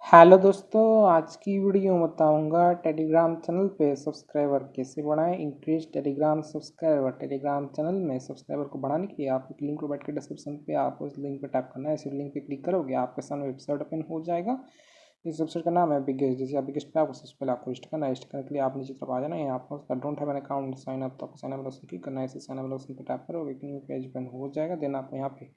Hello दोस्तों, आज की वीडियो में बताऊंगा टेलीग्राम चैनल पे सब्सक्राइबर कैसे बढ़ाएं। Increase Telegram subscriber. Telegram channel में सब्सक्राइबर को बढ़ाने के लिए आपको एक लिंक प्रोवाइड कर डिस्क्रिप्शन पे आपको इस लिंक पे टैप करना है। इस लिंक पे क्लिक करोगे आपके सामने वेबसाइट ओपन हो जाएगा। इस वेबसाइट का नाम है बिगेस्ट। जैसे आप बिगेस्ट पे आपको सबसे पहले आपको रजिस्टर करना है। रजिस्टर करने के लिए आप नीचे तरफ आ जाना है। आपको उसका don't have an account sign up, तो आपको साइन अप ऑप्शन क्लिक करना है। इसे साइन अप ऑप्शन पे टैप करोगे एक न्यू पेज ओपन हो जाएगा। देन आपको यहाँ पे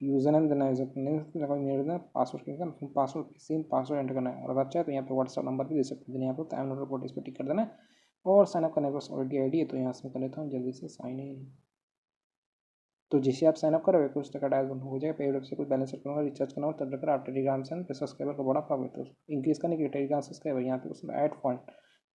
यूज़र नेम देना है, यूज़र नेम देना, पासवर्ड देना, पासवर्ड सेम पासवर्ड एंटर करना है। और अगर चाहे तो यहाँ पे व्हाट्सअप नंबर भी दे सकते हैं। यहाँ पे टाइम नोट रिपोर्ट इस पर टिक कर देना है और साइन अप करने के बाद ऑलरेडी आईडी है तो यहाँ से मैं कर लेता हूँ जल्दी से साइन इन। तो जैसे आप साइन अप करोगे तो उस तरह का डैशबोर्ड हो जाएगा। पेड से कुछ बैलेंस करूँगा, रिचार्ज करना हो तब रखकर आप टेलीग्राम चैनल पे सब्सक्राइबर को बढ़ा पाओगे। तो इंक्रीज करने के लिए टेलीग्राम सब्सक्राइबर यहाँ पे उसमें ऐड फंड,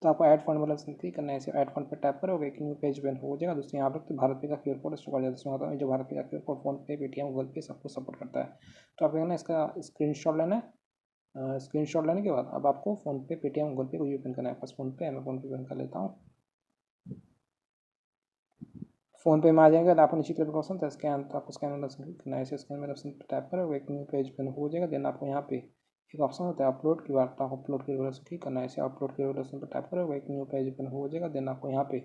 तो आपको ऐड फंड वाला क्लिक करना है। ऐसे ऐड फंड पर टैप करोगे एक न्यू पेज ओपन हो जाएगा। दोस्तों यहाँ पर तो भारत पे का क्यूआर कोड स्टोर कर जाता है। उसमें होता है जो भारत पे का क्यूआर कोड फोन पे, पेटीएम, गूगल पे सबको सपोर्ट करता है। तो आपको ना इसका स्क्रीनशॉट लेना है। स्क्रीनशॉट लेने के बाद अब आपको फोन पे, पेटीएम, गूगल पे को ओपन करना है। फर्स्ट फोन पे मैं फोन पे ओपन कर लेता हूँ। फोन पे में आ जाएगा तो आपको नीचे तरफ ऑप्शन था स्कैन, तो आपको स्कैन वाला ऑप्शन क्लिक करना है। ऐसे स्कैन वाला ऑप्शन पर टैप करोगे एक न्यू पेज ओपन हो जाएगा। देन आपको यहाँ पे एक ऑप्शन होता है अपलोड की बात, तो आप अपलोड के वाला क्लिक करना है। ऐसे अपलोड के वाला ऑप्शन पर टैप करोगे एक न्यू पेज ओपन हो जाएगा। देन आपको यहाँ पे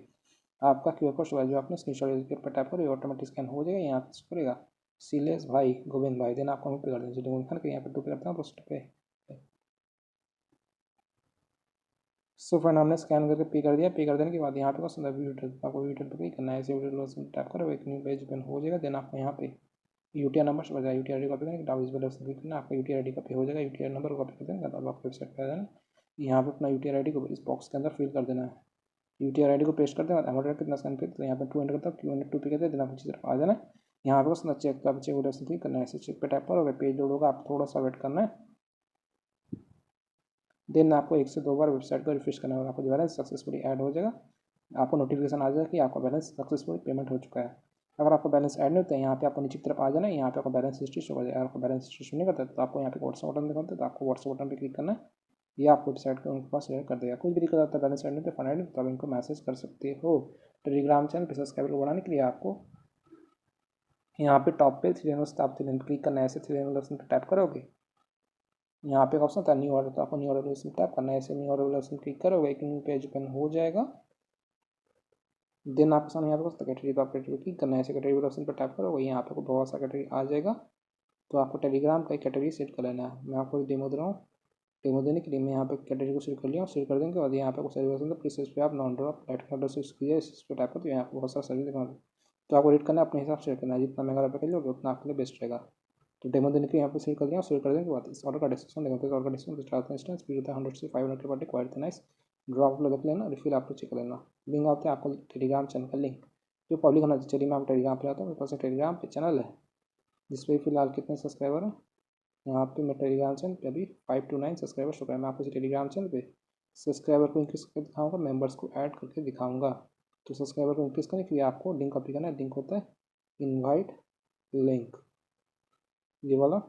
आपका क्यूआर कोड जो आपने स्क्रीनशॉट के पर टैप करोगे ऑटोमेटिक स्कैन हो जाएगा। यहाँ पे करेगा सीलेस भाई गोविंद भाई। देन आपको पे कर देना यहाँ पे टू पे करता हूँ पोस्ट पे। सो फ्रेंड हमने स्कैन करके पे कर दिया। पे कर देने के बाद यहाँ पे बस आपको वीडियो पर क्लिक करना है। ऐसे वीडियो टैप करो एक न्यू पेज ओपन हो जाएगा। देन आपको यहाँ पे यूटीआर नंबर से बताया, यूटीआर कॉपी करेंगे डाउन इस वाले ऑप्शन क्लिक करना, आपका यूटीआर आईडी कॉपी हो जाएगा। यूटीआर नंबर कॉपी कर देंगे तब आपको वेबसाइट पर आ जाना। यहाँ पे अपना यूटीआर आईडी को इस बॉक्स के अंदर फिल कर देना है। यूटीआर आईडी को पेस्ट करते हैं अमाउंट कितना स्कैन पे, तो यहाँ पे 2 एंटर करता हूँ, Q&A 2 पे कहते हैं। दिन आप नीचे तरफ आ जाना है। यहाँ पे बस ना चेक का चेक ऑप्शन क्लिक करना है। ऐसे चेक पे टैप करोगे पेज लोड होगा, आप थोड़ा सा वेट करना है। देन आपको 1 से 2 बार वेबसाइट को रिफ्रेश करना होगा। आपको जो बैलेंस सक्सेसफुली ऐड हो जाएगा। आपको नोटिफिकेशन आ जाएगा कि आपका बैलेंस सक्सेसफुली पेमेंट हो चुका है। अगर आपका बैलेंस ऐड नहीं होता है यहाँ पे आपको नीचे की तरफ आ जाना है। यहाँ पे आपका बैलेंस हिस्ट्री शो हो जाएगा। आपका बैलेंस हिस्ट्री शो नहीं करता तो आपको यहाँ पे व्हाट्सअप बटन दिखाते हैं, तो आपको व्हाट्सअप बटन पर क्लिक करना है। ये आपको वेबसाइट को उनके पास शेयर कर देगा। कुछ भी दिक्कत आता है बैलेंस ऐड नहीं तो फंड ऐड तो आप इनको मैसेज कर सकते हो। टेलीग्राम चैनल पर सब्सक्राइबर को बढ़ाने के लिए आपको यहाँ पे टॉप पे थ्री लाइन क्लिक करना है। ऐसे थ्री लाइन ऑप्शन पर टैप करोगे यहाँ पे ऑप्शन था न्यू ऑर्डर, तो आपको न्यू ऑर्डर ऑप्शन टैप करना है। ऐसे न्यू ऑर्डर ऑप्शन क्लिक करोगे एक न्यू पेज ओपन हो जाएगा। देन आपके सामने यहाँ पे बस कैटेगरी, तो आप कैटेगरी क्लिक करना है। ऐसे कैटेगरी ऑप्शन पर टैप करोगे यहाँ पे आपको बहुत सा कैटेगरी आ जाएगा। तो आपको टेलीग्राम का एक कैटेगरी सेट कर लेना है। मैं आपको डेमो दे रहा हूँ। डेमो देने के लिए मैं यहाँ पे कैटेगरी को सेट कर लिया। सेट कर देने के बाद यहाँ पे आपको सर्विस ऑप्शन प्लीज इस पर आप नॉन ड्रॉप लाइट का सर्च कीजिए। इस पर टैप कर तो यहाँ पे बहुत सारा सर्विस दिखा दो। तो आपको रेट करना है अपने हिसाब से करना है। जितना महंगा कर लोगे उतना आपके लिए बेस्ट रहेगा। तो डेमो देने के यहाँ पे सेट कर दिया। सेट कर देने के बाद इस ऑर्डर का डिस्क्रिप्शन देखो, तो ऑर्डर का डिस्क्रिप्शन स्टार्ट इंस्टेंस स्पीड होता है 100 से 500 per day, quality nice. Drop देख लेना, रिफिल आपको चेक कर लेना। लिंक आते हैं आपको टेलीग्राम चैनल का लिंक जो पब्लिक होना चाहिए। चलिए मैं आपको टेलीग्राम पे आता हूँ। मेरे पास टेलीग्राम पे चैनल है जिस पर फिलहाल कितने सब्सक्राइबर हैं। यहाँ पे मैं टेलीग्राम चैनल पे अभी 5 to 9 सब्सक्राइबर हो गए। मैं आपको टेलीग्राम चैनल पे सब्सक्राइबर को इंक्रीज करके दिखाऊंगा, मेंबर्स को ऐड करके दिखाऊंगा। तो सब्सक्राइबर को इंक्रीज करने के लिए आपको लिंक कॉपी करना है। लिंक होता है इनवाइट लिंक, ये वाला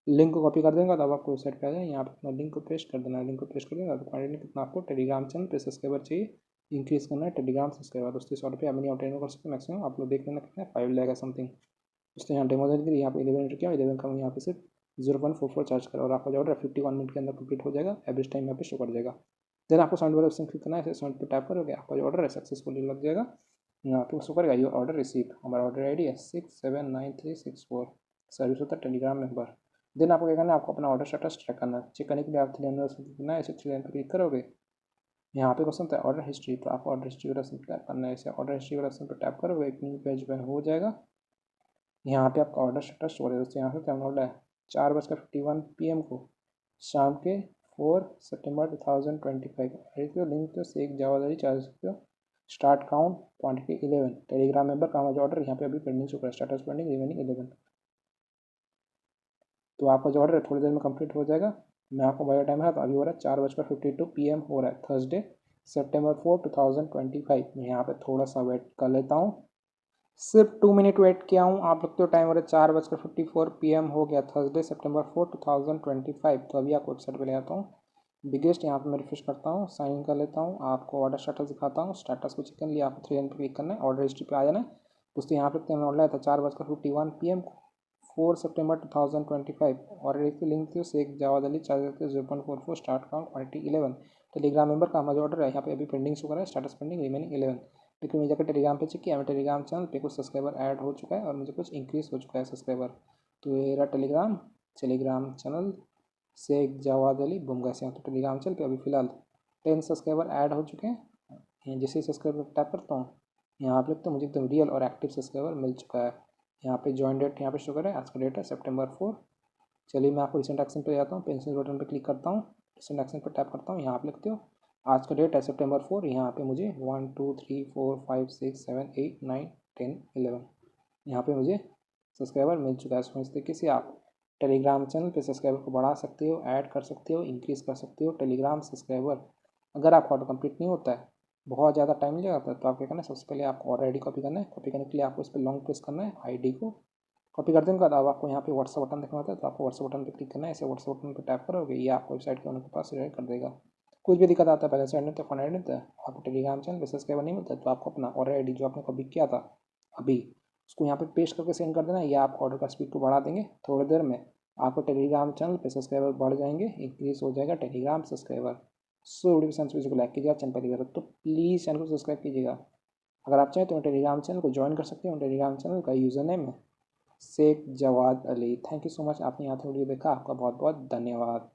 लिंक को कॉपी कर देंगे तो अब आपको वेबसाइट पे आ जाए। यहाँ पे अपना लिंक को पेस्ट कर देना है। लिंक को पेस्ट कर देंगे तो क्वांटिटी कितना आपको टेलीग्राम चैनल पे सब्सक्राइबर चाहिए इंक्रीज करना है। टेलीग्राम सब्सक्राइबर दोस्तों 100 रुपये मिनी ऑप्टेन कर सकते हैं मैक्सिमम। आप लोग देख लेना कितना 5 लाख समथिंग। दोस्तों यहाँ डेमो देने के लिए यहाँ पे 11 एंटर किया, 11 का यहाँ पे सिर्फ 0.44 चार्ज करा और आपका जो ऑर्डर 51 मिनट के अंदर कंप्लीट हो जाएगा। एवरेज टाइम यहाँ पे शो कर जाएगा। देन आपको साउंड वाला ऑप्शन क्लिक करना है। साउंड पे टैप करोगे आपका जो ऑर्डर है सक्सेसफुली लग जाएगा। यहाँ पे शो करेगा योर ऑर्डर रिसीव। हमारा ऑर्डर आई डी है 679364। सर्विस होता है टेलीग्राम मेंबर। देन आपको क्या करना है, आपको अपना ऑर्डर स्टेटस चेक करना है। चेक करने के लिए आप थ्री लाइन करना है। ऐसे थ्री लाइन पर क्लिक करोगे यहाँ पे क्वेश्चन था ऑर्डर हिस्ट्री, तो आपको ऑर्डर हिस्ट्री वाला ऑप्शन टैप करना है। ऐसे ऑर्डर हिस्ट्री वाला ऑप्शन पर टैप करोगे एक न्यू पेज ओपन हो जाएगा। यहाँ पे आपका ऑर्डर स्टेटस शो हो रहा है। दोस्तों यहाँ से टाइम ऑर्डर है 4:51 PM को शाम के 4 सितंबर 2025। लिंक तो सेक जावादारी 4 start count quantity 11 Telegram member का हमारा ऑर्डर यहाँ पे अभी पेंडिंग शो कर रहा है। Status pending remaining 11। तो आपका जो ऑर्डर है थोड़ी देर में कंप्लीट हो जाएगा। मैं आपको बड़ा टाइम है तो अभी हो रहा है 4:52 PM हो रहा है थर्सडे September 4, 2025। मैं यहाँ पे थोड़ा सा वेट कर लेता हूँ, सिर्फ 2 मिनट वेट किया हूँ। आप लोग तो टाइम हो रहा है 4:54 PM हो गया थर्सडे September 4, 2025। तो अभी आपको वेबसाइट पे ले आता हूँ बिगेस्ट। यहाँ पे मैं रिफ्रेश करता हूँ, साइन इन कर लेता हूँ, आपको ऑर्डर स्टेटस दिखाता हूँ। स्टेटस को चेक करने लिए आपको 3 लाइन पर क्लिक करना है, ऑर्डर हिस्ट्री पे आ जाना है। दोस्तों यहाँ पे टाइम ऑर्डर आया था 4:51 PM को 4 सितंबर 2025 और एक लिंक थी Sheikh Jawad Ali charge 0.44 start count quantity 11। Telegram member का हमारा जो ऑर्डर है यहाँ पे अभी पेंडिंग शो कर रहा है, स्टाटस पेंडिंग रिमेनिंग 11। लेकिन मुझे जाकर टेलीग्राम पे चेक किया, मैं टेलीग्राम चैनल पे कुछ सब्सक्राइबर ऐड हो चुका है और मुझे कुछ इंक्रीज हो चुका है सब्सक्राइबर। तो ये रहा टेलीग्राम चैनल शेख जावाद अली बुमगा से। तो टेलीग्राम चैनल पे अभी फिलहाल 10 सब्सक्राइबर ऐड हो चुके हैं। जैसे सब्सक्राइबर टैप करता हूँ यहाँ आप लिखते मुझे एकदम रियल और एक्टिव सब्सक्राइबर मिल चुका है। यहाँ पे जॉइन डेट यहाँ पे शो कर है, आज का डेट है September 4। चलिए मैं आपको रिसेंट एक्शन पे जाता हूँ, पेंसिल बटन पे क्लिक करता हूँ, रिसेंट एक्शन पर टैप करता हूँ। यहाँ आप लिखते हो आज का डेट है September 4। यहाँ पे मुझे 1 2 3 4 5 6 7 8 9 10 11 यहाँ पे मुझे सब्सक्राइबर मिल चुका है। सो इस तरीके से आप टेलीग्राम चैनल पे सब्सक्राइबर को बढ़ा सकते हो, ऐड कर सकते हो, इंक्रीज़ कर सकते हो। टेलीग्राम सब्सक्राइबर अगर आपका ऑटो कंप्लीट नहीं होता है, बहुत ज़्यादा टाइम लग जाता है, तो आप क्या करना है, सबसे पहले आपको और ID कॉपी करना है। कॉपी करने के लिए आपको इस पर लॉन्ग प्रेस करना है, ID को कॉपी कर देने के बाद अब आपको यहाँ पे व्हाट्सअप बटन देखना होता है, तो आपको व्हाट्सअप बटन पे क्लिक करना है। ऐसे व्हाट्सअप बटन पे टैप करोगे ये आपको वेबसाइट के उनके पास रिडायरेक्ट कर देगा। कुछ भी दिक्कत आता है, पहले से ऐड नहीं होता, फोन ऐड नहीं होता है, आपको टेलीग्राम चैनल पे सब्सक्राइबर नहीं मिलता है, तो आपको अपना और ID जो आपने कॉपी किया था अभी उसको यहाँ पे पेस्ट करके सेंड कर देना है। या आप ऑर्डर का स्पीड को बढ़ा देंगे, थोड़ी देर में आपको टेलीग्राम चैनल पे सब्सक्राइबर बढ़ जाएंगे, इंक्रीज हो जाएगा टेलीग्राम सब्सक्राइबर। सो वीडियो पसंद को लाइक कीजिएगा, चैनल पहली बार तो प्लीज़ चैनल को सब्सक्राइब कीजिएगा। अगर आप चाहें तो टेलीग्राम चैनल को ज्वाइन कर सकते हैं। टेलीग्राम चैनल का यूज़र नेम है Sheikh Jawad Ali. Thank you so much, आपने यहाँ तक वीडियो देखा, आपका बहुत बहुत धन्यवाद।